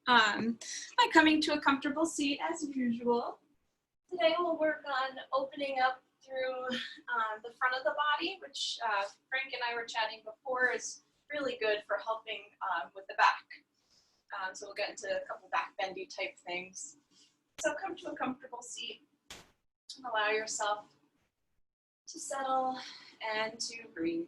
by coming to a comfortable seat as usual. Today we'll work on opening up through the front of the body, which Frank and I were chatting before is really good for helping with the back. So we'll get into a couple back bendy type things. So come to a comfortable seat and allow yourself to settle and to breathe.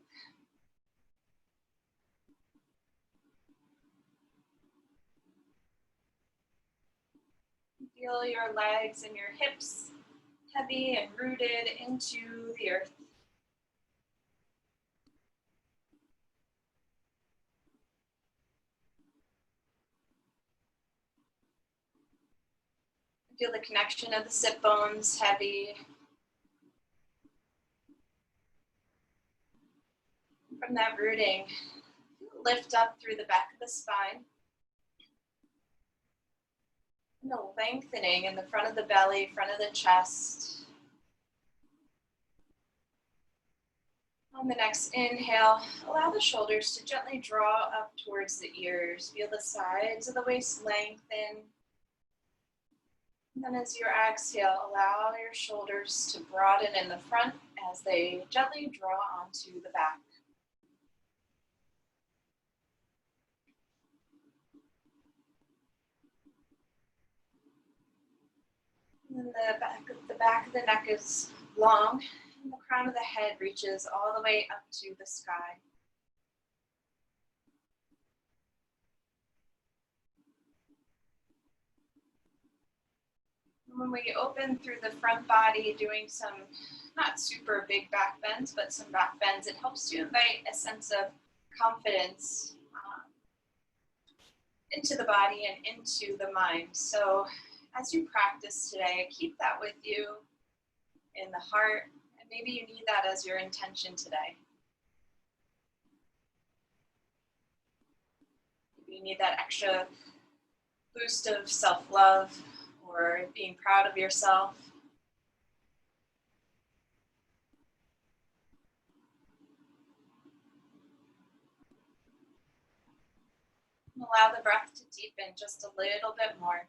Feel your legs and your hips heavy and rooted into the earth. Feel the connection of the sit bones heavy. From that rooting, lift up through the back of the spine. And a lengthening in the front of the belly, front of the chest. On the next inhale, allow the shoulders to gently draw up towards the ears. Feel the sides of the waist lengthen. And then as you exhale, allow your shoulders to broaden in the front as they gently draw onto the back. And the back of the neck is long, and the crown of the head reaches all the way up to the sky. When we open through the front body, doing some not super big back bends, but some back bends, it helps to invite a sense of confidence into the body and into the mind. So as you practice today, keep that with you in the heart, and maybe you need that as your intention today. Maybe you need that extra boost of self-love or being proud of yourself. Allow the breath to deepen just a little bit more.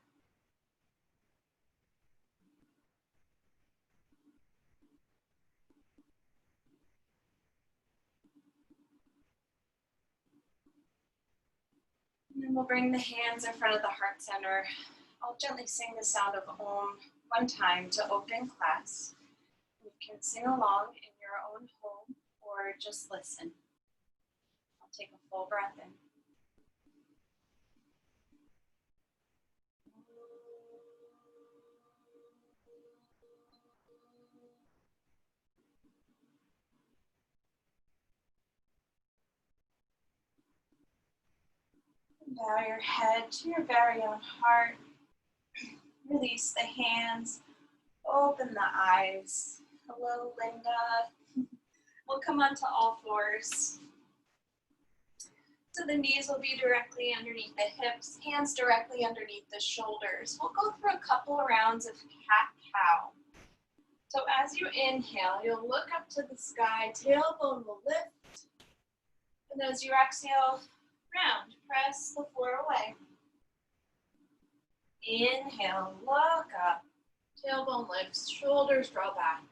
And then we'll bring the hands in front of the heart center. I'll gently sing the sound of Om one time to open class. You can sing along in your own home or just listen. I'll take a full breath in. Bow your head to your very own heart. Release the hands. Open the eyes. Hello, Linda. We'll come onto all fours. So the knees will be directly underneath the hips, hands directly underneath the shoulders. We'll go through a couple of rounds of cat-cow. So as you inhale, you'll look up to the sky, tailbone will lift. And as you exhale, round, press the floor away. Inhale, look up, tailbone lifts, shoulders draw back.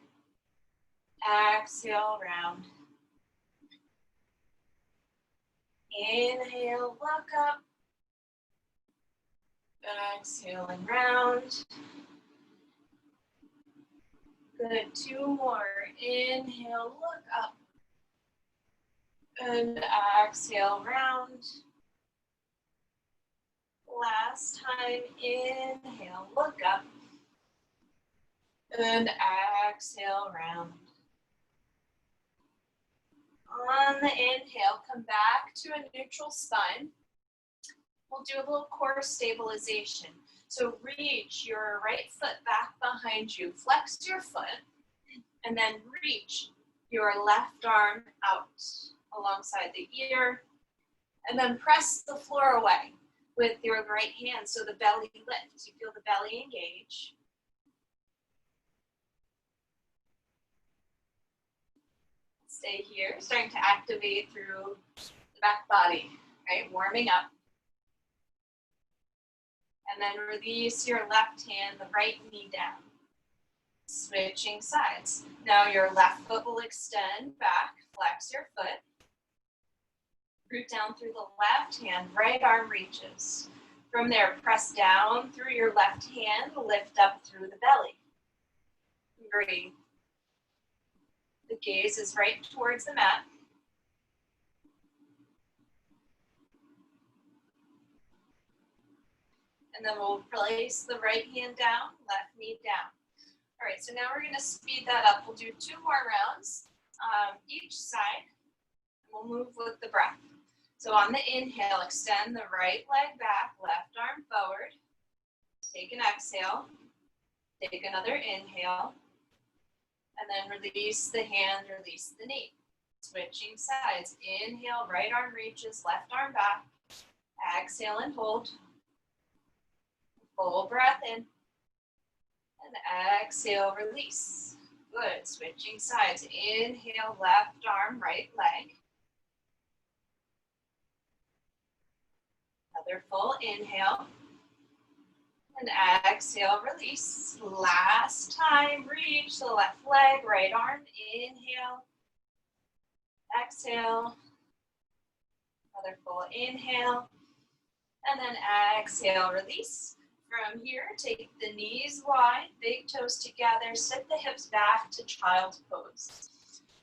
Exhale, round. Inhale, look up. Exhale and round. Good, two more. Inhale, look up. And exhale, round. Last time, inhale, look up. And exhale, round. On the inhale, come back to a neutral spine. We'll do a little core stabilization. So reach your right foot back behind you. Flex your foot, and then reach your left arm out alongside the ear, and then press the floor away with your right hand so the belly lifts. You feel the belly engage. Stay here, starting to activate through the back body, right? Warming up. And then release your left hand, the right knee down. Switching sides. Now your left foot will extend back, flex your foot. Root down through the left hand, right arm reaches. From there, press down through your left hand, lift up through the belly. Breathe. The gaze is right towards the mat. And then we'll place the right hand down, left knee down. All right, so now we're gonna speed that up. We'll do 2 more rounds each side. We'll move with the breath. So on the inhale, extend the right leg back, left arm forward. Take an exhale. Take another inhale. And then release the hand, release the knee. Switching sides. Inhale, right arm reaches, left arm back. Exhale and hold. Full breath in. And exhale, release. Good. Switching sides. Inhale, left arm, right leg. Another full inhale. And exhale, release. Last time, reach the left leg, right arm. Inhale. Exhale. Another full inhale. And then exhale, release. From here, take the knees wide, big toes together, sit the hips back to child's pose.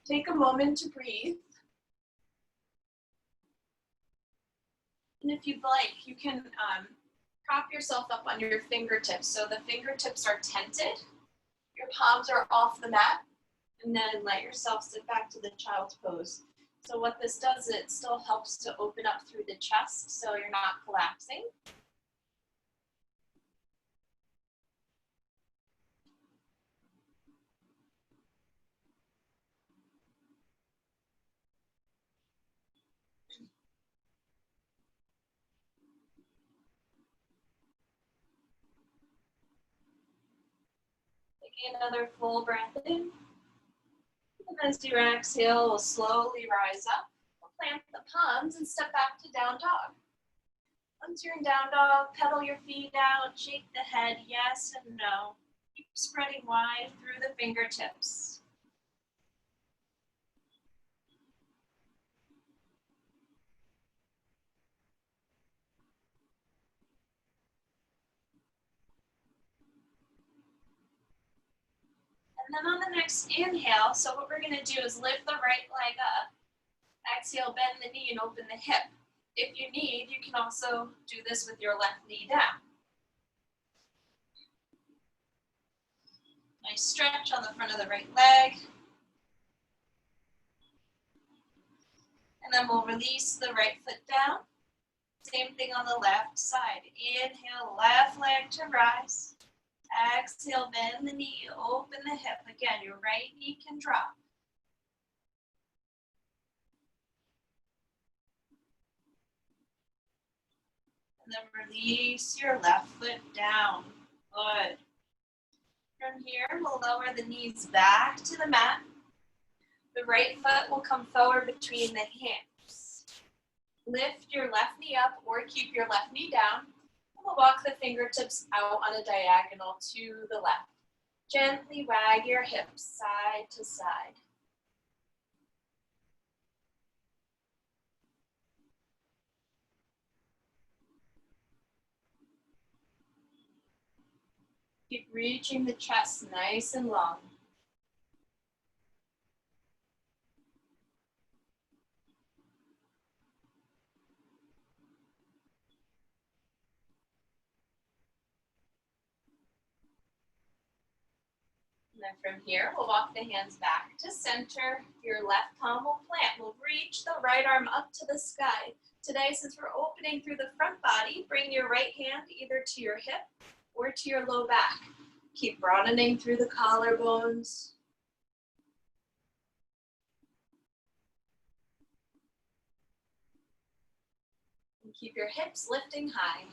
Take a moment to breathe. And if you'd like, you can prop yourself up on your fingertips. So the fingertips are tented, your palms are off the mat, and then let yourself sit back to the child's pose. So what this does, it still helps to open up through the chest so you're not collapsing. Take another full breath in. And as you exhale, we'll slowly rise up. We'll plant the palms and step back to down dog. Once you're in down dog, pedal your feet out, shake the head yes and no. Keep spreading wide through the fingertips. And then on the next inhale, so what we're gonna do is lift the right leg up. Exhale, bend the knee and open the hip. If you need, you can also do this with your left knee down. Nice stretch on the front of the right leg. And then we'll release the right foot down. Same thing on the left side. Inhale, left leg to rise. Exhale, bend the knee, open the hip. Again, your right knee can drop. And then release your left foot down. Good. From here, we'll lower the knees back to the mat. The right foot will come forward between the hands. Lift your left knee up or keep your left knee down. We'll walk the fingertips out on a diagonal to the left. Gently wag your hips side to side. Keep reaching the chest nice and long. And then from here, we'll walk the hands back to center. Your left palm will plant. We'll reach the right arm up to the sky. Today, since we're opening through the front body, bring your right hand either to your hip or to your low back. Keep broadening through the collarbones. And keep your hips lifting high.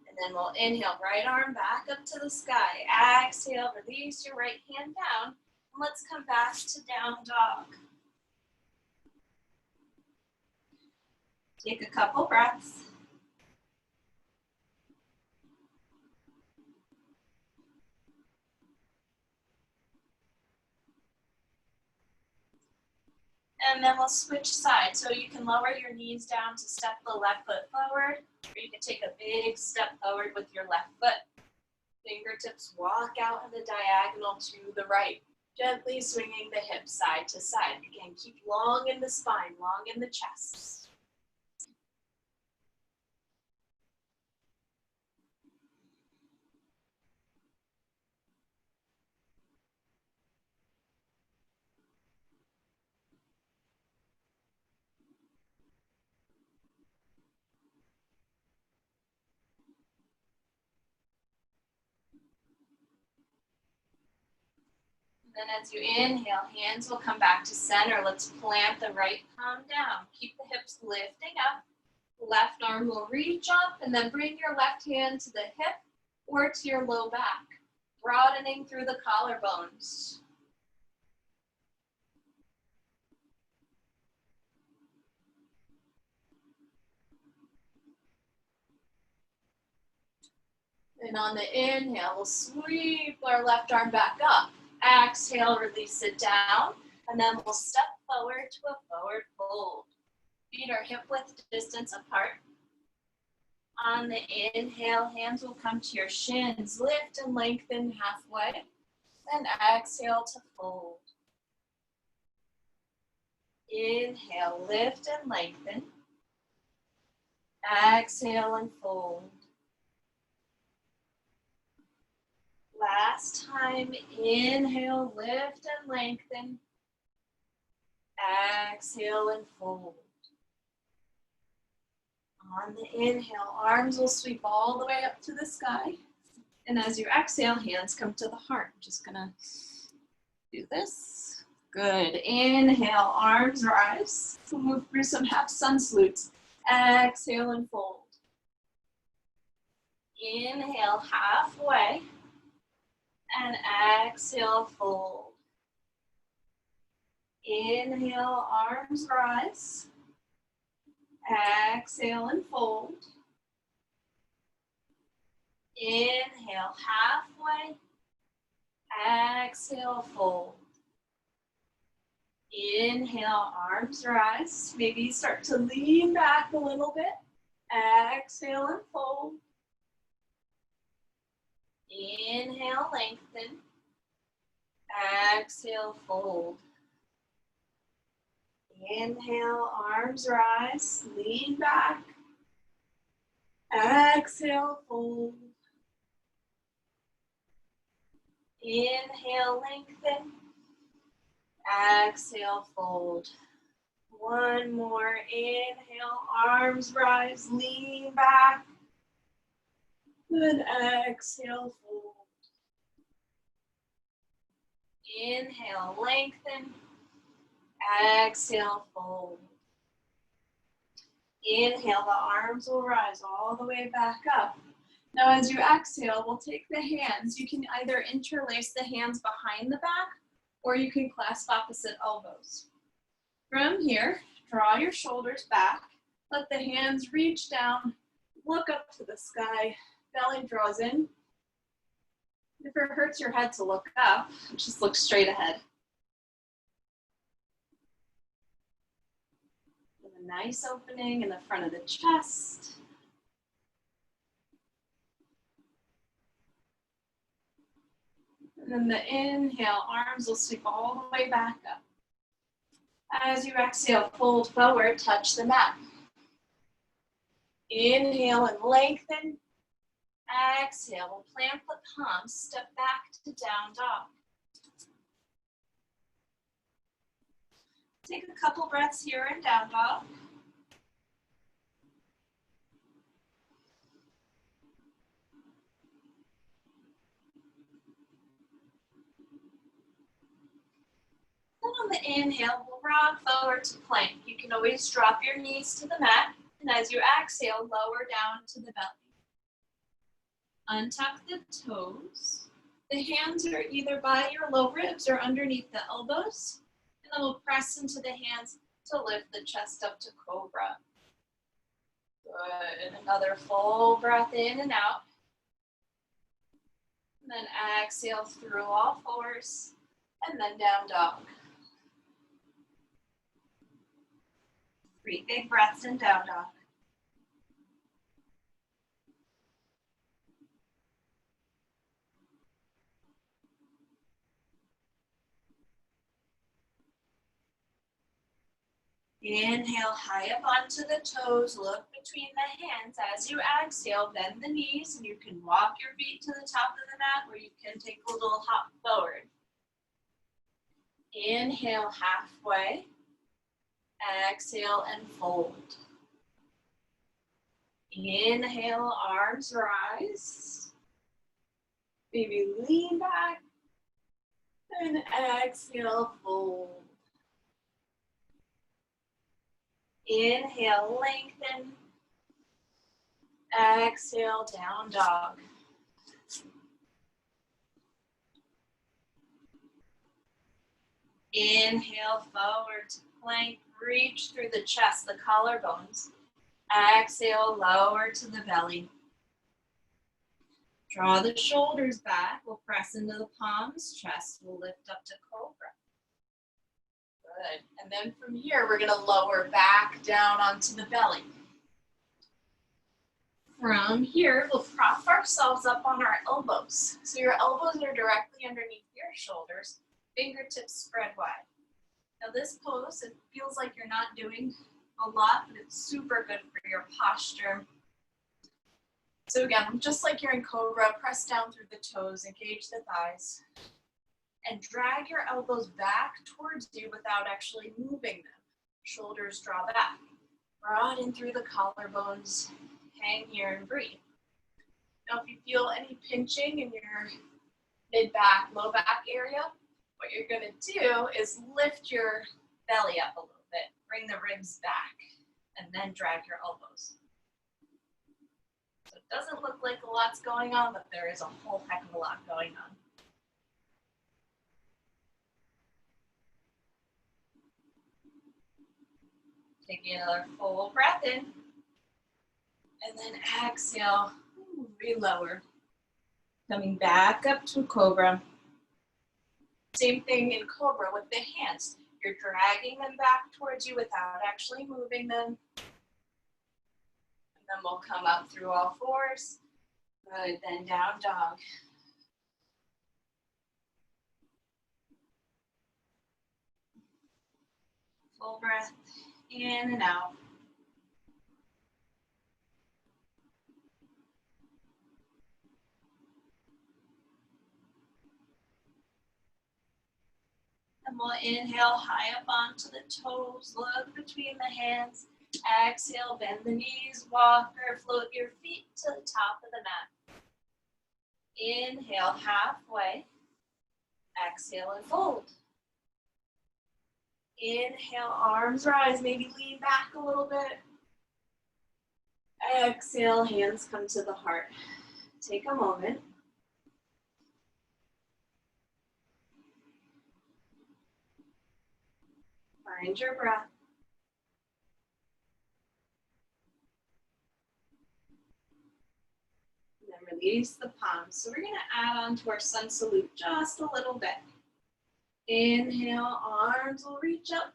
And then we'll inhale, right arm back up to the sky. Exhale, release your right hand down. And let's come back to down dog. Take a couple breaths. And then we'll switch sides. So you can lower your knees down to step the left foot forward, or you can take a big step forward with your left foot. Fingertips walk out in the diagonal to the right, gently swinging the hips side to side. Again, keep long in the spine, long in the chest. Then as you inhale, hands will come back to center. Let's plant the right palm down. Keep the hips lifting up. Left arm will reach up, and then bring your left hand to the hip or to your low back, broadening through the collarbones. And on the inhale, we'll sweep our left arm back up. Exhale, release it down, and then we'll step forward to a forward fold. Feet are hip width distance apart. On the inhale, hands will come to your shins. Lift and lengthen halfway. Then exhale to fold. Inhale, lift and lengthen. Exhale and fold. Last time, inhale, lift and lengthen. Exhale and fold. On the inhale, arms will sweep all the way up to the sky. And as you exhale, hands come to the heart. I'm just gonna do this. Good. Inhale, arms rise. We'll move through some half sun salutes. Exhale and fold. Inhale, halfway. And exhale, fold. Inhale, arms rise. Exhale and fold. Inhale, halfway. Exhale, fold. Inhale, arms rise. Maybe start to lean back a little bit. Exhale and fold. Inhale, lengthen. Exhale, fold. Inhale, arms rise. Lean back. Exhale, fold. Inhale, lengthen. Exhale, fold. One more. Inhale, arms rise. Lean back. Then exhale, fold. Inhale, lengthen. Exhale, fold. Inhale, the arms will rise all the way back up. Now as you exhale, we'll take the hands. You can either interlace the hands behind the back, or you can clasp opposite elbows. From here, draw your shoulders back. Let the hands reach down. Look up to the sky. Belly draws in. If it hurts your head to look up, just look straight ahead. With a nice opening in the front of the chest. And then the inhale, arms will sweep all the way back up. As you exhale, fold forward, touch the mat. Inhale and lengthen. Exhale, we'll plant the palms, step back to down dog. Take a couple breaths here in down dog. Then on the inhale, we'll rock forward to plank. You can always drop your knees to the mat, and as you exhale, lower down to the belly. Untuck the toes. The hands are either by your low ribs or underneath the elbows. And then we'll press into the hands to lift the chest up to cobra. Good. Another full breath in and out. And then exhale through all fours. And then down dog. 3 big breaths in down dog. Inhale high up onto the toes, look between the hands. As you exhale, bend the knees, and you can walk your feet to the top of the mat, or you can take a little hop forward. Inhale halfway, exhale and fold. Inhale, arms rise. Maybe lean back, and exhale, fold. Inhale, lengthen. Exhale, down dog. Inhale, forward to plank. Reach through the chest, the collarbones. Exhale, lower to the belly. Draw the shoulders back. We'll press into the palms. Chest will lift up to cobra. Good. And then from here, we're going to lower back down onto the belly. From here, we'll prop ourselves up on our elbows. So your elbows are directly underneath your shoulders. Fingertips spread wide. Now this pose, it feels like you're not doing a lot, but it's super good for your posture. So again, just like you're in cobra, press down through the toes, engage the thighs, and drag your elbows back towards you without actually moving them. Shoulders draw back. Broaden through the collarbones, hang here and breathe. Now if you feel any pinching in your mid-back, low back area, what you're gonna do is lift your belly up a little bit, bring the ribs back, and then drag your elbows. So it doesn't look like a lot's going on, but there is a whole heck of a lot going on. Taking another full breath in, and then exhale, relower. Coming back up to cobra. Same thing in cobra with the hands. You're dragging them back towards you without actually moving them. And then we'll come up through all fours. Good, then down dog. Full breath in and out. And we'll inhale high up onto the toes, look between the hands. Exhale, bend the knees, walk or float your feet to the top of the mat. Inhale halfway. Exhale and fold. Inhale, arms rise, maybe lean back a little bit. Exhale, hands come to the heart. Take a moment. Find your breath. And then release the palms. So we're going to add on to our sun salute just a little bit. Inhale, arms will reach up.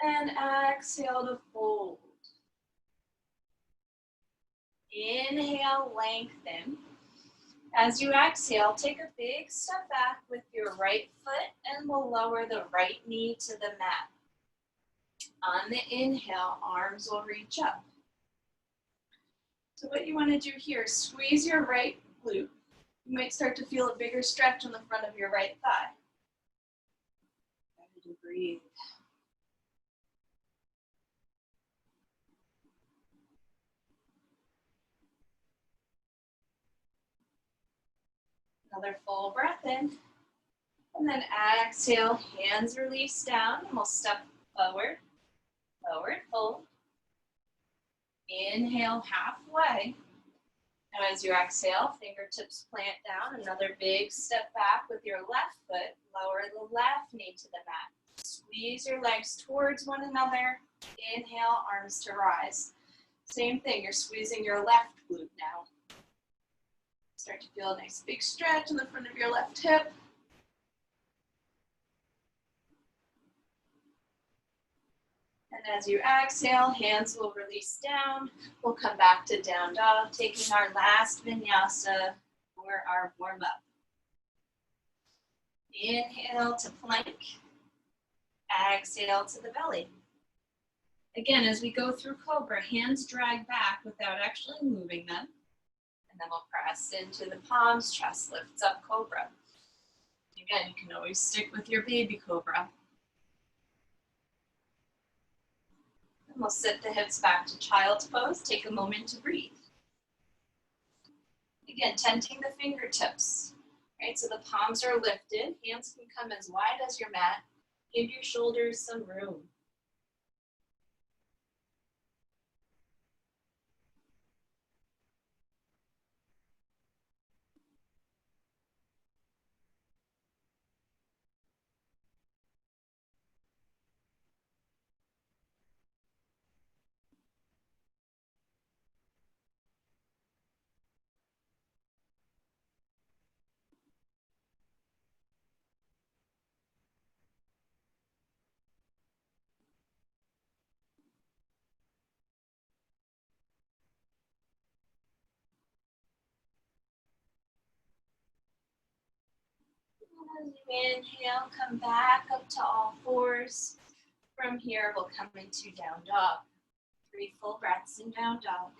And exhale to fold. Inhale, lengthen. As you exhale, take a big step back with your right foot and we'll lower the right knee to the mat. On the inhale, arms will reach up. So what you want to do here is squeeze your right glute. You might start to feel a bigger stretch on the front of your right thigh. Ready to breathe. Another full breath in. And then exhale, hands release down, and we'll step forward, forward, fold. Inhale halfway. And as you exhale, fingertips plant down. Another big step back with your left foot. Lower the left knee to the mat. Squeeze your legs towards one another. Inhale, arms to rise. Same thing, you're squeezing your left glute now. Start to feel a nice big stretch in the front of your left hip. And as you exhale, hands will release down. We'll come back to down dog, taking our last vinyasa for our warm-up. Inhale to plank. Exhale to the belly. Again, as we go through cobra, hands drag back without actually moving them. And then we'll press into the palms, chest lifts up, cobra. Again, you can always stick with your baby cobra. And we'll sit the hips back to child's pose. Take a moment to breathe. Again, tenting the fingertips, right? So the palms are lifted. Hands can come as wide as your mat. Give your shoulders some room. As you inhale, come back up to all fours. From here, we'll come into down dog. 3 full breaths in down dog.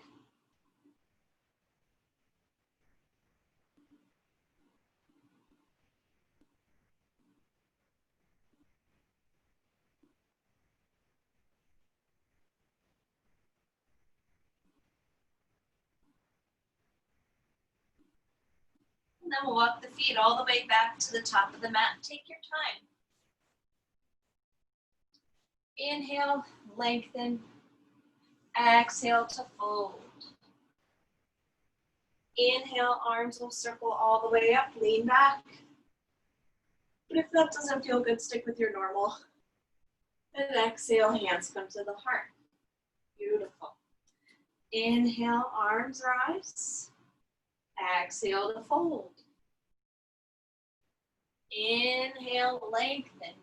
And then we'll walk the feet all the way back to the top of the mat. Take your time. Inhale, lengthen. Exhale to fold. Inhale, arms will circle all the way up, lean back. But if that doesn't feel good, stick with your normal. And exhale, hands come to the heart. Beautiful. Inhale, arms rise. Exhale to fold. Inhale, lengthen.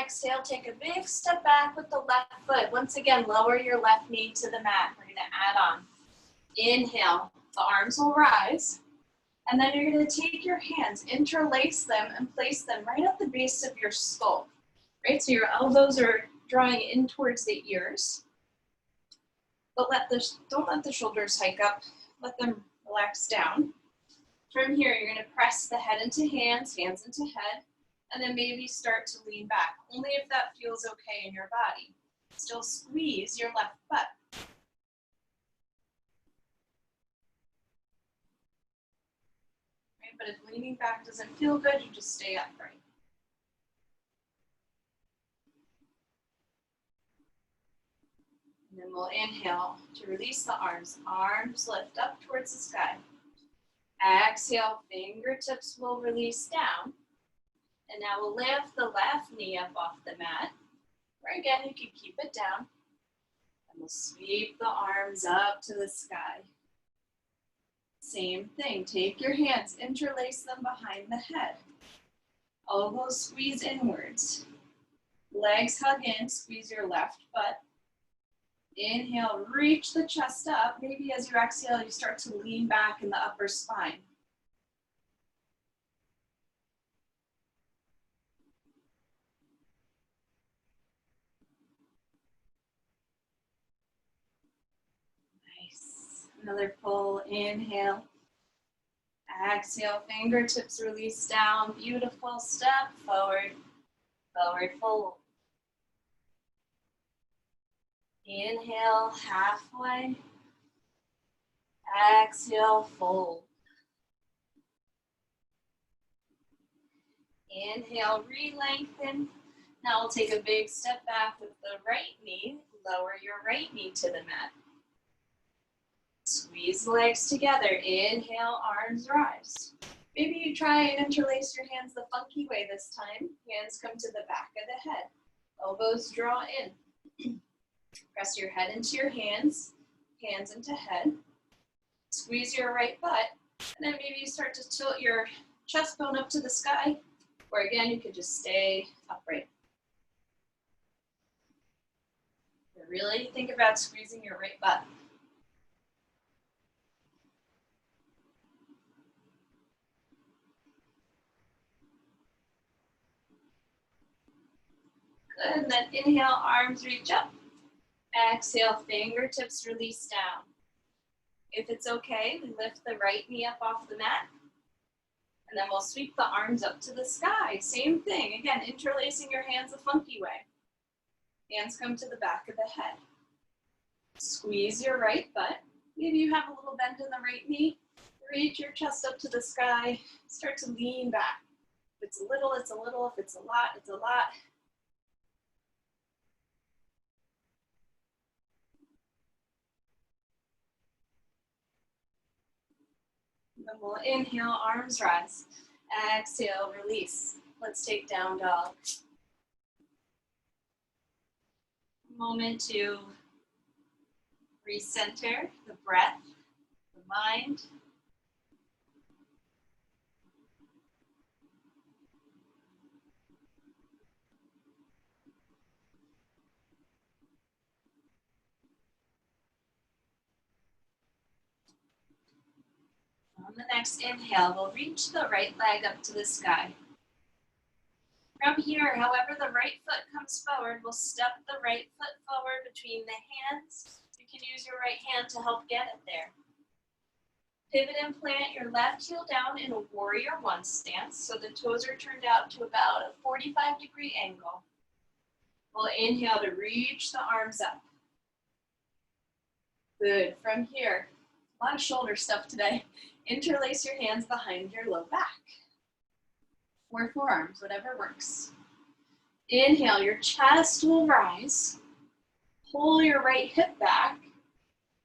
Exhale, take a big step back with the left foot. Once again, lower your left knee to the mat. We're gonna add on. Inhale, the arms will rise. And then you're gonna take your hands, interlace them, and place them right at the base of your skull. Right, so your elbows are drawing in towards the ears. But don't let the shoulders hike up. Let them relax down. From here, you're gonna press the head into hands, hands into head, and then maybe start to lean back, only if that feels okay in your body. Still squeeze your left butt. Right, but if leaning back doesn't feel good, you just stay upright. And then we'll inhale to release the arms. Arms lift up towards the sky. Exhale, fingertips will release down. And now we'll lift the left knee up off the mat. Or again, you can keep it down. And we'll sweep the arms up to the sky. Same thing, take your hands, interlace them behind the head. Elbows squeeze inwards. Legs hug in, squeeze your left butt. Inhale, reach the chest up. Maybe as you exhale, you start to lean back in the upper spine. Nice. Another full inhale. Exhale, fingertips release down. Beautiful. Step forward, forward fold. Inhale, halfway. Exhale, fold. Inhale, re-lengthen. Now we'll take a big step back with the right knee. Lower your right knee to the mat. Squeeze the legs together. Inhale, arms rise. Maybe you try and interlace your hands the funky way this time. Hands come to the back of the head. Elbows draw in. Press your head into your hands. hands into head. Squeeze your right butt, and then maybe you start to tilt your chest bone up to the sky, or again, you could just stay upright. Really think about squeezing your right butt. Good, and then inhale, arms reach up. Exhale, fingertips release down. If it's okay, we lift the right knee up off the mat. And then we'll sweep the arms up to the sky. Same thing, again, interlacing your hands a funky way. Hands come to the back of the head. Squeeze your right butt. Maybe you have a little bend in the right knee. Reach your chest up to the sky. Start to lean back. If it's a little, it's a little. If it's a lot, it's a lot. Then we'll inhale, arms rise. Exhale, release. Let's take down dog. Moment to recenter the breath, the mind. On the next inhale, we'll reach the right leg up to the sky. From here, however the right foot comes forward, we'll step the right foot forward between the hands. You can use your right hand to help get it there. Pivot and plant your left heel down in a warrior one stance, so the toes are turned out to about a 45-degree angle. We'll inhale to reach the arms up. Good. From here, a lot of shoulder stuff today. Interlace your hands behind your low back. Or forearms, whatever works. Inhale, your chest will rise. Pull your right hip back.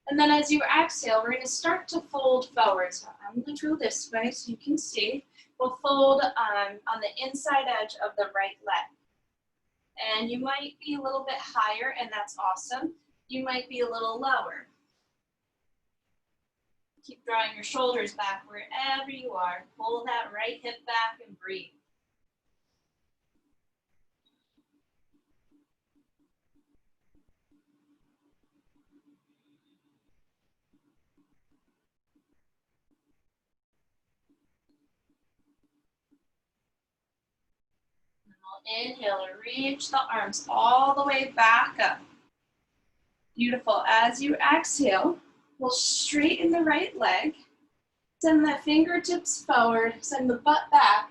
And then as you exhale, we're going to start to fold forward. So I'm going to go this way so you can see. We'll fold on the inside edge of the right leg. And you might be a little bit higher, and that's awesome. You might be a little lower. Keep drawing your shoulders back wherever you are. Pull that right hip back and breathe. Inhale to reach the arms all the way back up. Beautiful. As you exhale, we'll straighten the right leg. Send the fingertips forward, send the butt back,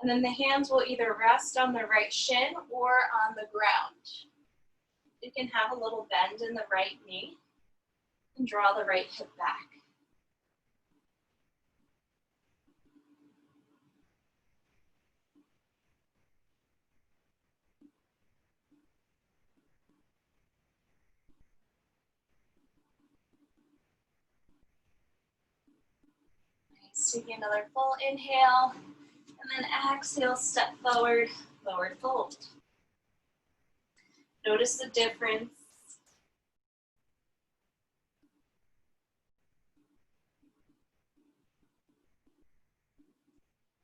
and then the hands will either rest on the right shin or on the ground. You can have a little bend in the right knee and draw the right hip back. Taking another full inhale, and then exhale, step forward, forward fold. Notice the difference.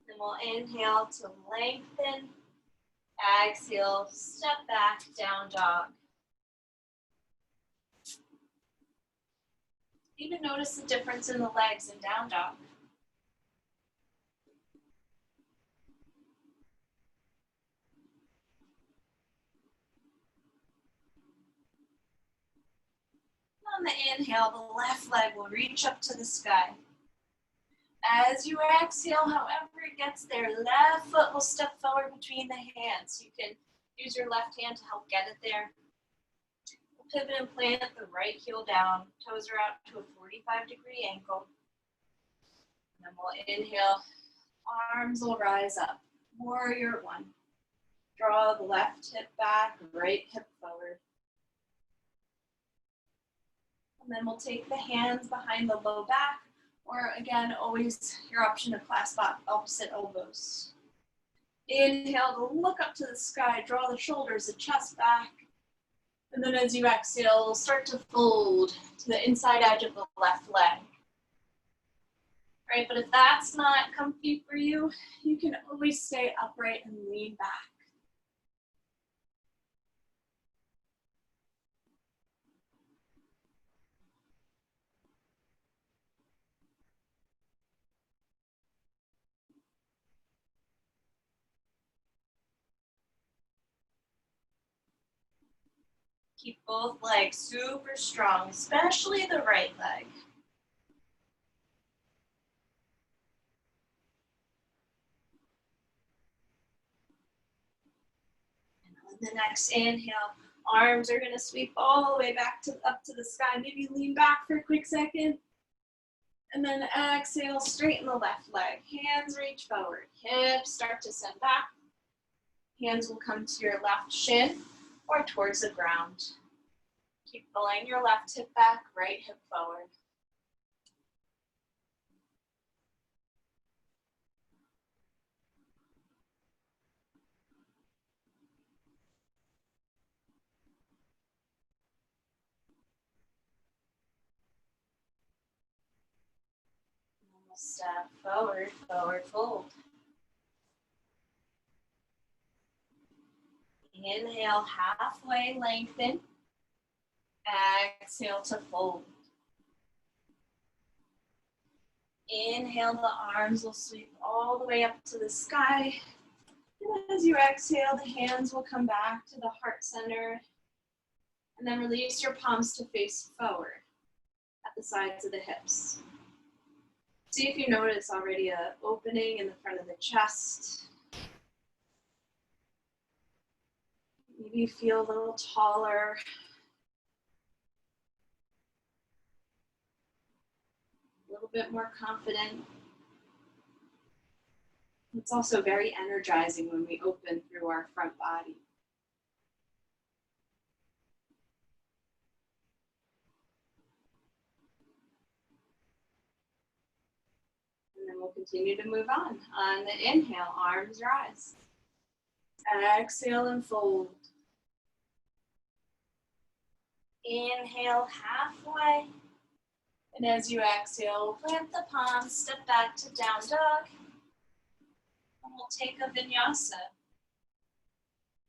Then we'll inhale to lengthen, exhale, step back, down dog. Even notice the difference in the legs in down dog. On the inhale, the left leg will reach up to the sky. As you exhale, however it gets there, left foot will step forward between the hands. You can use your left hand to help get it there. We'll pivot and plant the right heel down. Toes are out to a 45-degree angle. And then we'll inhale, arms will rise up. Warrior one. Draw the left hip back, right hip forward. And then we'll take the hands behind the low back, or again, always your option to clasp up opposite elbows. Inhale to look up to the sky, draw the shoulders, the chest back. And then as you exhale, start to fold to the inside edge of the left leg. Right, but if that's not comfy for you, you can always stay upright and lean back. Keep both legs super strong, especially the right leg. And on the next inhale, arms are gonna sweep all the way back to up to the sky. Maybe lean back for a quick second. And then exhale, straighten the left leg. Hands reach forward. Hips start to send back. Hands will come to your left shin or towards the ground. Keep pulling your left hip back, right hip forward. Step forward, forward fold. Inhale, halfway lengthen. Exhale to fold. Inhale, the arms will sweep all the way up to the sky. And as you exhale, the hands will come back to the heart center. And then release your palms to face forward at the sides of the hips. See if you notice already an opening in the front of the chest. Maybe you feel a little taller. A little bit more confident. It's also very energizing when we open through our front body. And then we'll continue to move on. On the inhale, arms rise. Exhale and fold. Inhale halfway. And as you exhale, plant the palms, step back to down dog. And we'll take a vinyasa.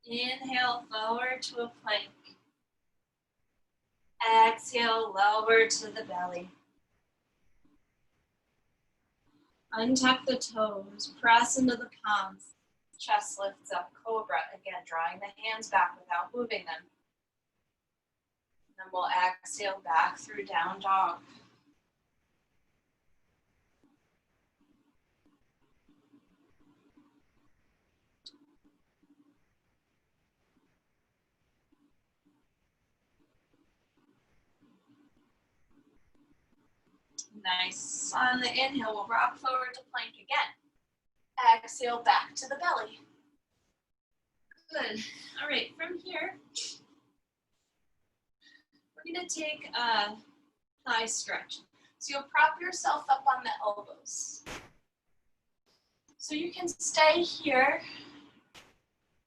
Inhale forward to a plank. Exhale, lower to the belly. Untuck the toes, press into the palms. Chest lifts up, cobra. Again, drawing the hands back without moving them. Then we'll exhale back through down dog. Nice. On the inhale, we'll rock forward to plank again. Exhale back to the belly. Good. All right, from here, we're going to take a thigh stretch. So you'll prop yourself up on the elbows. So you can stay here.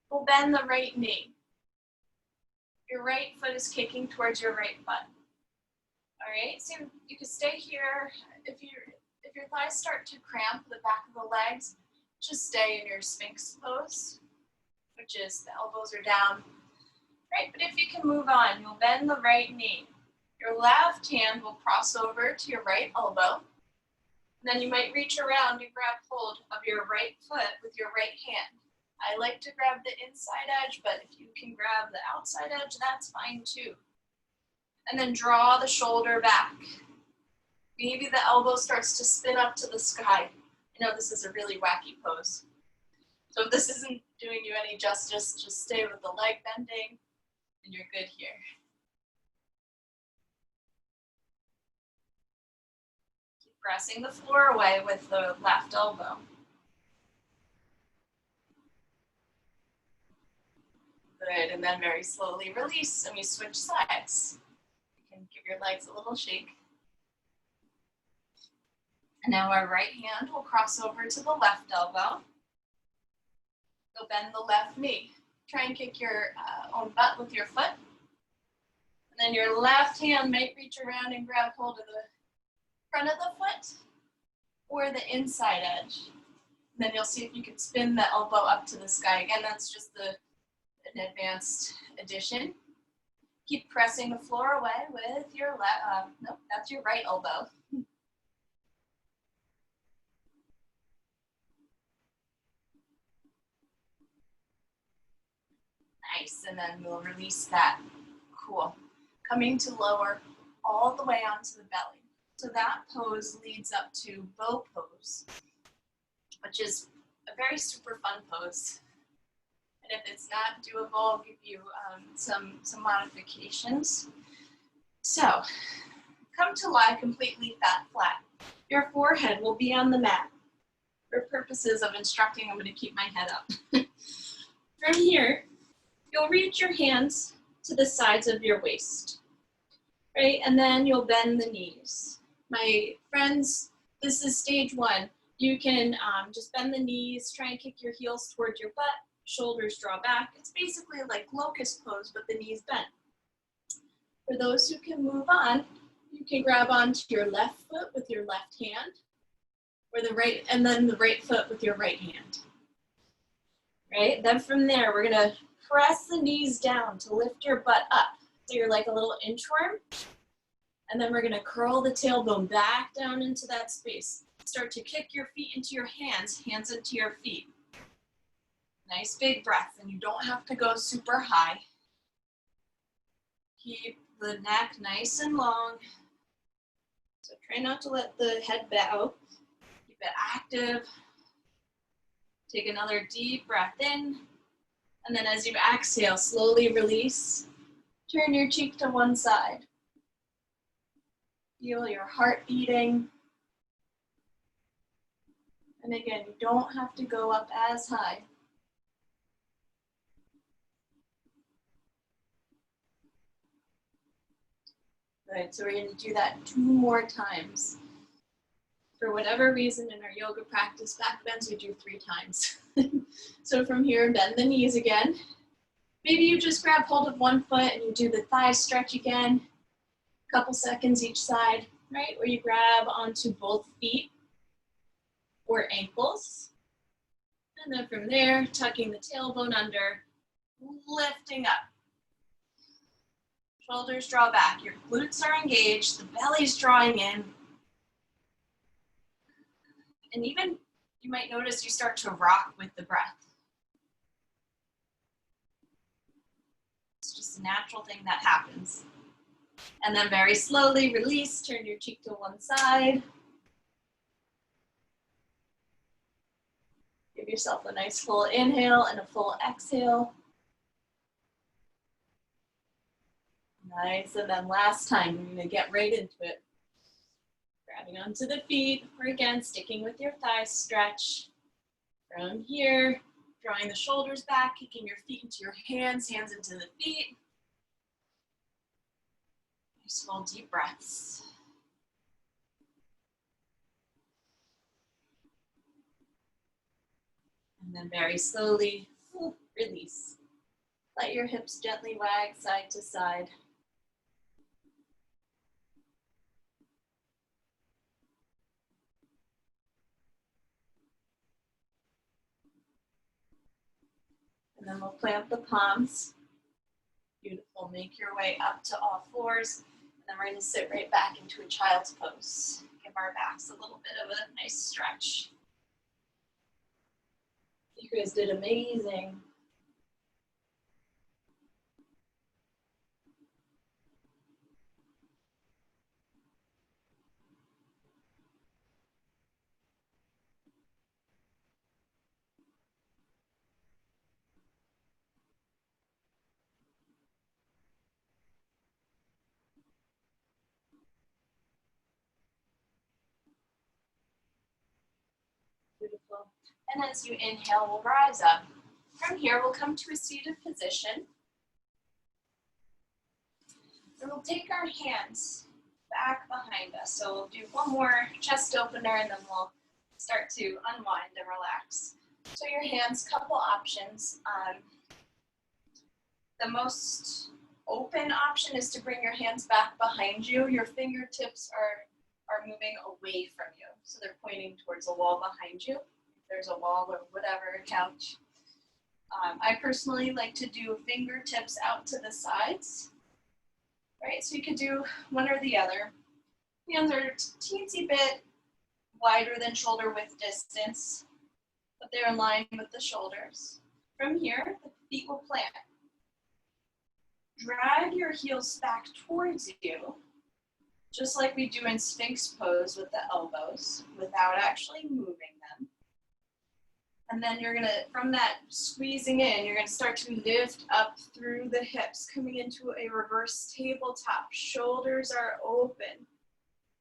We'll bend the right knee. Your right foot is kicking towards your right butt. All right, so you can stay here. If your thighs start to cramp the back of the legs, just stay in your Sphinx pose, which is the elbows are down. Right, but if you can move on, you'll bend the right knee. Your left hand will cross over to your right elbow. And then you might reach around and grab hold of your right foot with your right hand. I like to grab the inside edge, but if you can grab the outside edge, that's fine too. And then draw the shoulder back. Maybe the elbow starts to spin up to the sky. I know this is a really wacky pose. So if this isn't doing you any justice, just stay with the leg bending and you're good here. Keep pressing the floor away with the left elbow. Good, and then very slowly release and we switch sides. You can give your legs a little shake. And now our right hand will cross over to the left elbow. You'll bend the left knee. Try and kick your own butt with your foot. And then your left hand might reach around and grab hold of the front of the foot or the inside edge. And then you'll see if you can spin the elbow up to the sky. Again, that's just an advanced addition. Keep pressing the floor away with your left, nope, that's your right elbow. Nice, and then we'll release that. Cool. Coming to lower all the way onto the belly. So that pose leads up to bow pose, which is a very super fun pose. And if it's not doable, I'll give you some modifications. So, come to lie completely flat. Your forehead will be on the mat. For purposes of instructing, I'm going to keep my head up. From here, you'll reach your hands to the sides of your waist, right? And then you'll bend the knees. My friends, this is stage one. You can just bend the knees, try and kick your heels towards your butt, shoulders draw back. It's basically like locust pose, but the knees bent. For those who can move on, you can grab onto your left foot with your left hand, or the right, and then the right foot with your right hand. Right? Then from there, we're gonna press the knees down to lift your butt up. So you're like a little inchworm. And then we're gonna curl the tailbone back down into that space. Start to kick your feet into your hands into your feet. Nice big breath, and you don't have to go super high. Keep the neck nice and long. So try not to let the head bow. Keep it active. Take another deep breath in. And then as you exhale, slowly release. Turn your cheek to one side. Feel your heart beating. And again, you don't have to go up as high. Good, so we're going to do that 2 more times. For whatever reason in our yoga practice, back bends we do 3 times. So from here, bend the knees again. Maybe you just grab hold of one foot and you do the thigh stretch again. A couple seconds each side, right? Or you grab onto both feet or ankles. And then from there, tucking the tailbone under, lifting up. Shoulders draw back, your glutes are engaged, the belly's drawing in. And even you might notice you start to rock with the breath. It's just a natural thing that happens. And then very slowly release, turn your cheek to one side. Give yourself a nice full inhale and a full exhale. Nice, and then last time, we're gonna get right into it. Grabbing onto the feet, or again, sticking with your thigh stretch. From here, drawing the shoulders back, kicking your feet into your hands into the feet. Nice full deep breaths. And then very slowly, release. Let your hips gently wag side to side. And then we'll plant the palms. Beautiful, make your way up to all fours. And then we're gonna sit right back into a child's pose. Give our backs a little bit of a nice stretch. You guys did amazing. Beautiful. And as you inhale, we'll rise up. From here, we'll come to a seated position. And we'll take our hands back behind us. So we'll do one more chest opener and then we'll start to unwind and relax. So your hands, couple options. The most open option is to bring your hands back behind you. Your fingertips are moving away from you. So they're pointing towards a wall behind you. If there's a wall or whatever, a couch. I personally like to do fingertips out to the sides. Right, so you could do one or the other. Hands are a teensy bit wider than shoulder width distance, but they're in line with the shoulders. From here, the feet will plant. Drag your heels back towards you, just like we do in Sphinx pose with the elbows, without actually moving them. And then you're gonna, from that squeezing in, you're gonna start to lift up through the hips, coming into a reverse tabletop. Shoulders are open.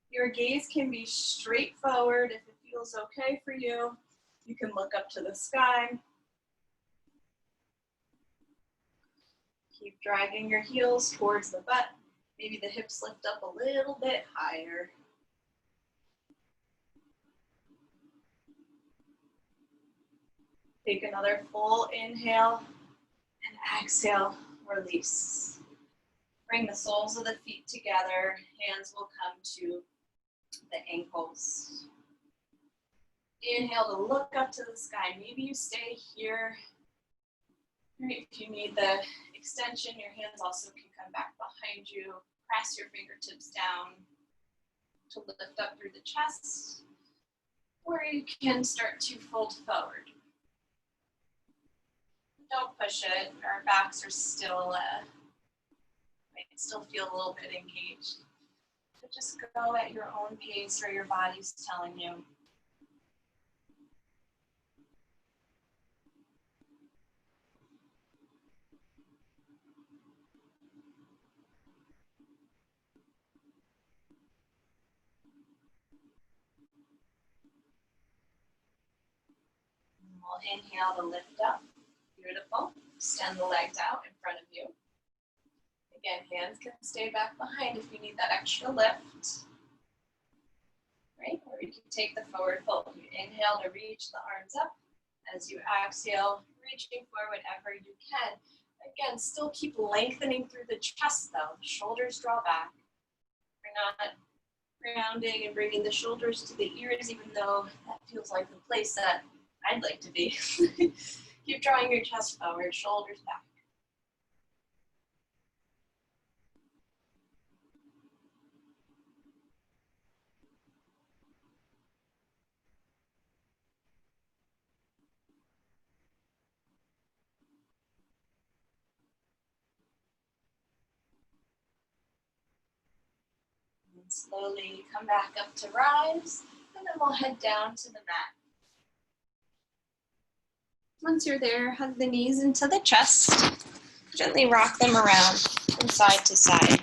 Your gaze can be straight forward if it feels okay for you. You can look up to the sky. Keep dragging your heels towards the butt. Maybe the hips lift up a little bit higher. Take another full inhale and exhale, release. Bring the soles of the feet together. Hands will come to the ankles. Inhale to look up to the sky. Maybe you stay here. If you need the extension, your hands also can come back behind you. Press your fingertips down to lift up through the chest. Or you can start to fold forward. Don't push it. Our backs are still, might still feel a little bit engaged. So just go at your own pace where your body's telling you. We'll inhale to lift up. Beautiful. Extend the legs out in front of you. Again, hands can stay back behind if you need that extra lift. Right? Or you can take the forward fold. You inhale to reach the arms up. As you exhale, reaching forward whenever you can. Again, still keep lengthening through the chest though. The shoulders draw back. We're not grounding and bringing the shoulders to the ears, even though that feels like the place that I'd like to be. Keep drawing your chest forward, shoulders back. And slowly come back up to rise, and then we'll head down to the mat. Once you're there, hug the knees into the chest. Gently rock them around from side to side.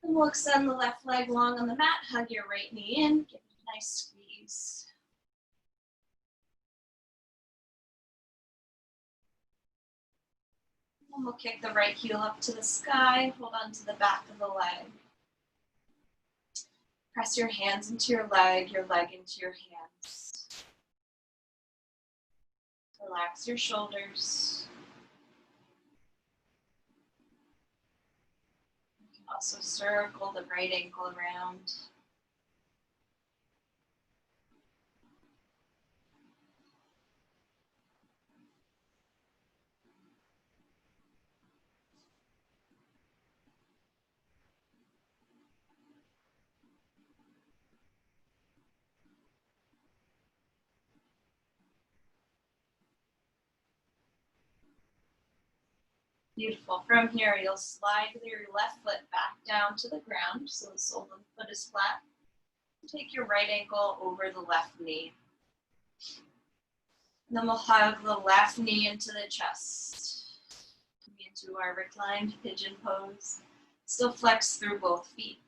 And we'll extend the left leg long on the mat, hug your right knee in, give it a nice squeeze. And we'll kick the right heel up to the sky, hold on to the back of the leg. Press your hands into your leg into your hands. Relax your shoulders. You can also circle the right ankle around. Beautiful. From here, you'll slide your left foot back down to the ground, so the sole of the foot is flat. Take your right ankle over the left knee. And then we'll hug the left knee into the chest. Into our reclined pigeon pose. Still flex through both feet.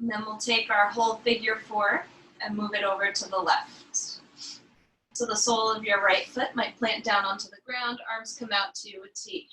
And then we'll take our whole figure 4 and move it over to the left. So the sole of your right foot might plant down onto the ground, arms come out to a T.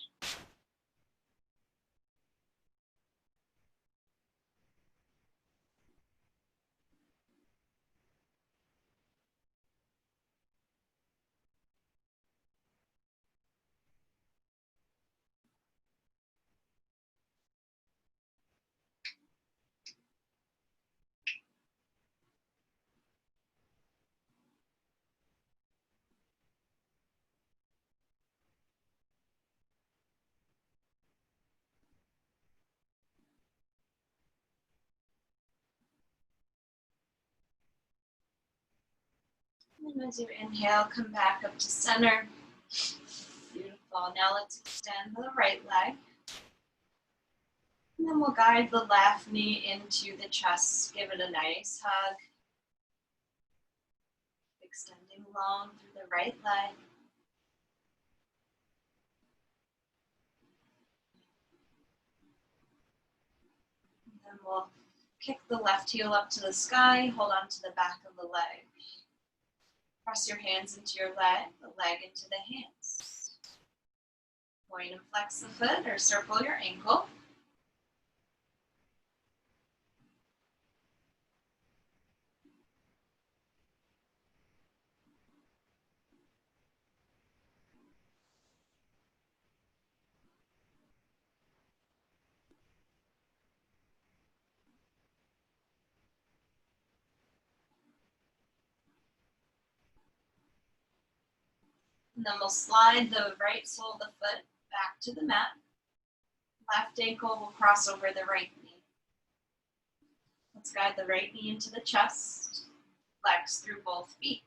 And as you inhale, come back up to center. Beautiful. Now let's extend the right leg. And then we'll guide the left knee into the chest. Give it a nice hug. Extending long through the right leg. And then we'll kick the left heel up to the sky. Hold on to the back of the leg. Press your hands into your leg, the leg into the hands. Point and flex the foot or circle your ankle. And then we'll slide the right sole of the foot back to the mat. Left ankle will cross over the right knee. Let's guide the right knee into the chest. Flex through both feet.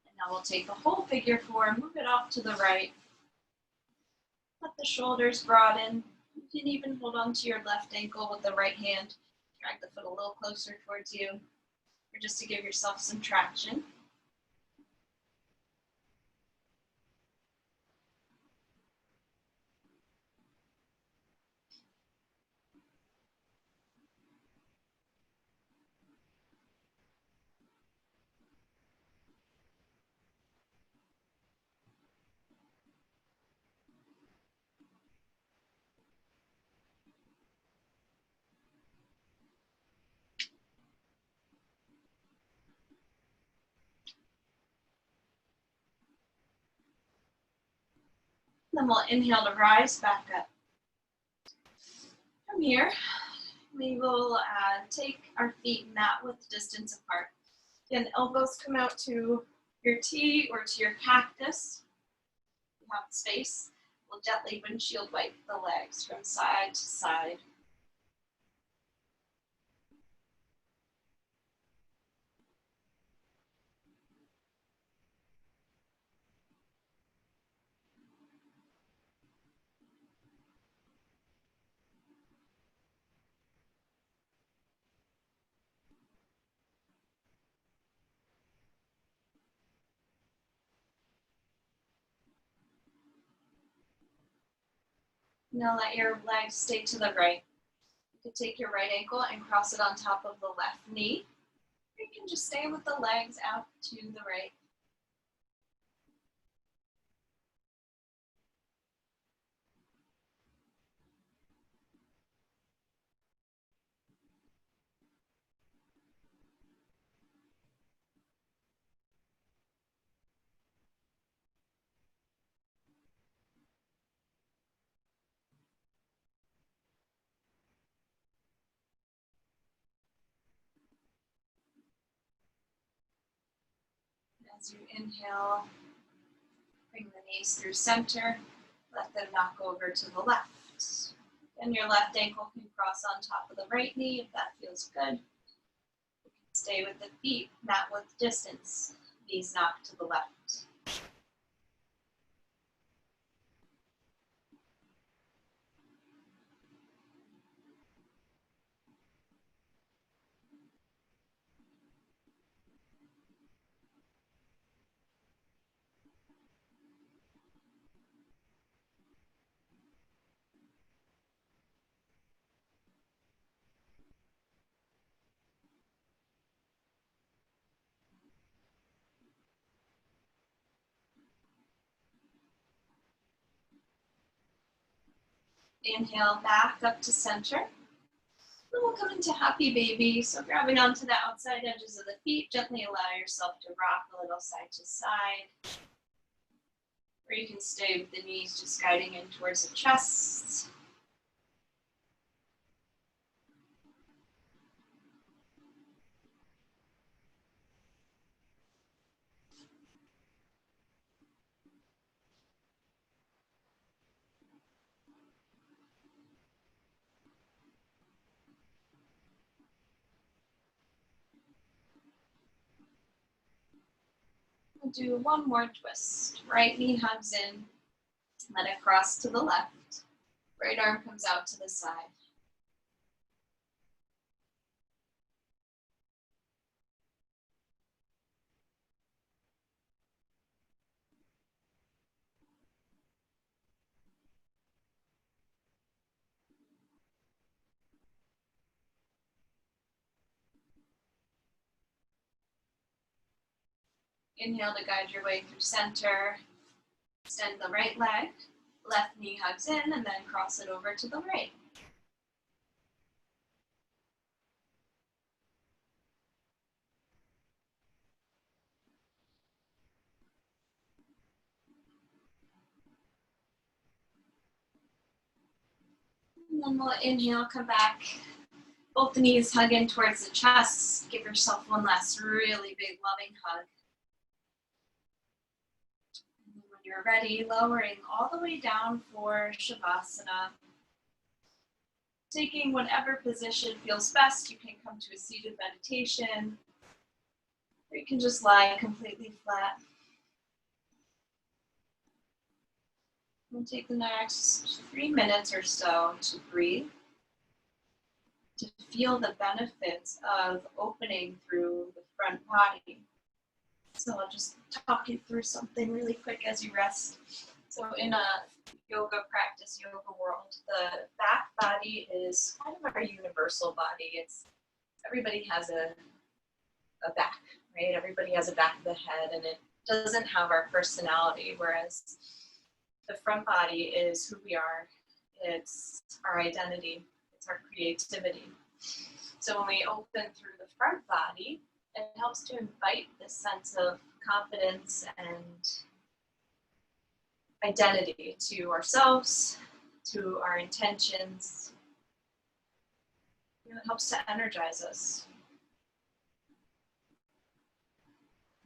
And now we'll take the whole figure 4, move it off to the right. Let the shoulders broaden. You can even hold on to your left ankle with the right hand. Drag the foot a little closer towards you, or just to give yourself some traction. Then we'll inhale to rise back up. From here, we will take our feet mat width distance apart. Again, elbows come out to your T or to your cactus. You have space. We'll gently windshield wipe the legs from side to side. Now let your legs stay to the right. You can take your right ankle and cross it on top of the left knee. Or you can just stay with the legs out to the right. As you inhale, bring the knees through center. Let them knock over to the left. And your left ankle can cross on top of the right knee if that feels good. Stay with the feet mat width distance. Knees knock to the left. Inhale back up to center. Then we'll come into happy baby. So grabbing onto the outside edges of the feet, gently allow yourself to rock a little side to side. Or you can stay with the knees just guiding in towards the chest. We'll do one more twist. Right knee hugs in, let it cross to the left. Right arm comes out to the side. Inhale to guide your way through center. Extend the right leg. Left knee hugs in and then cross it over to the right. And then we'll inhale, come back. Both the knees hug in towards the chest. Give yourself one last really big loving hug. And then when you're ready, lowering all the way down for Shavasana. Taking whatever position feels best. You can come to a seated meditation, or you can just lie completely flat. We'll take the next 3 minutes or so to breathe, to feel the benefits of opening through the front body. So I'll just talk you through something really quick as you rest. So in a yoga practice, yoga world, the back body is kind of our universal body. Everybody has a back, right? Everybody has a back of the head, and it doesn't have our personality, whereas the front body is who we are. It's our identity. It's our creativity. So when we open through the front body, it helps to invite this sense of confidence and identity to ourselves, to our intentions. It helps to energize us.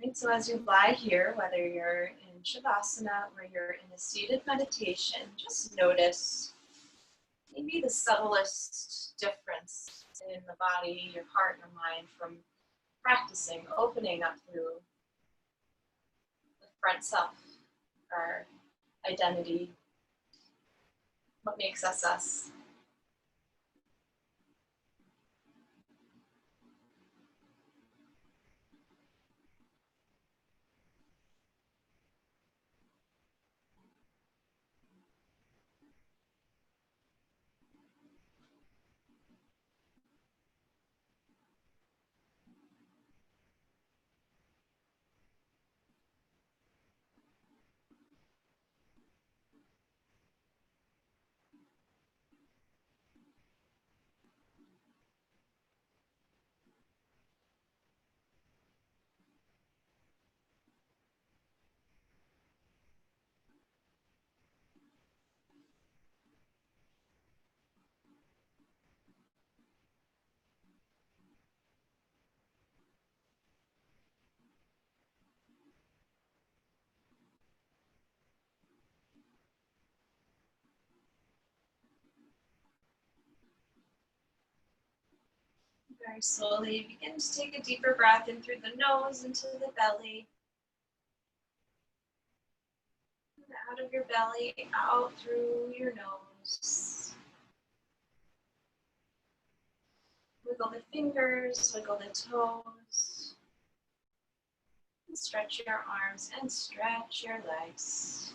Right, so as you lie here, whether you're in Shavasana or you're in a seated meditation, just notice maybe the subtlest difference in the body, your heart, your mind from practicing opening up through the front self, our identity, what makes us us. Very slowly begin to take a deeper breath in through the nose, into the belly. And out of your belly, out through your nose. Wiggle the fingers, wiggle the toes. And stretch your arms and stretch your legs.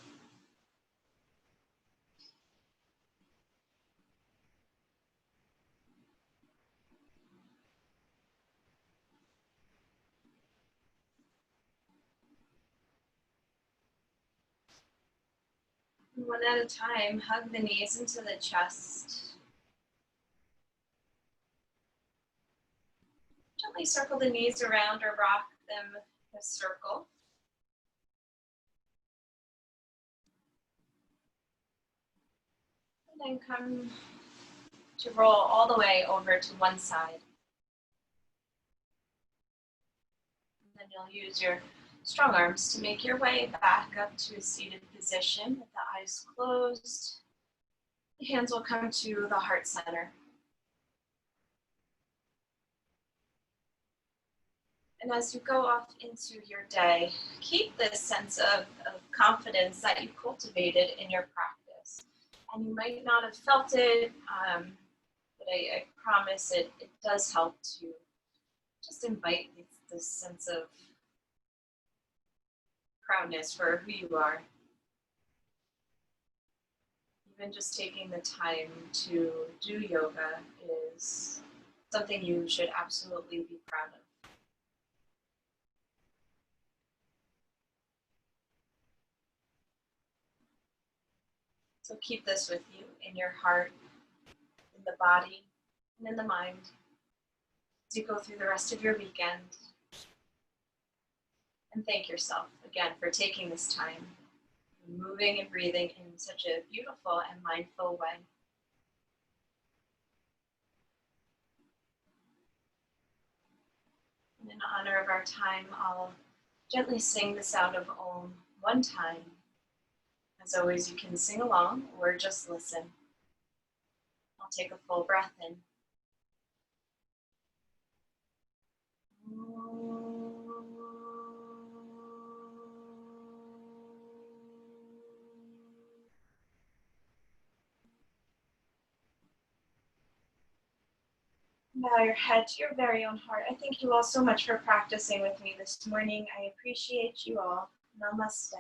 One at a time, hug the knees into the chest. Gently circle the knees around or rock them in a circle. And then come to roll all the way over to one side. And then you'll use your strong arms to make your way back up to a seated position with the eyes closed. The hands will come to the heart center. And as you go off into your day, keep this sense of confidence that you cultivated in your practice. And you might not have felt it, but I promise it does help to just invite this sense of proudness for who you are. Even just taking the time to do yoga is something you should absolutely be proud of. So keep this with you in your heart, in the body, and in the mind as you go through the rest of your weekend. And thank yourself again for taking this time, moving and breathing in such a beautiful and mindful way. And in honor of our time, I'll gently sing the sound of Om one time. As always, you can sing along or just listen. I'll take a full breath in. Bow your head to your very own heart. I thank you all so much for practicing with me this morning. I appreciate you all. Namaste.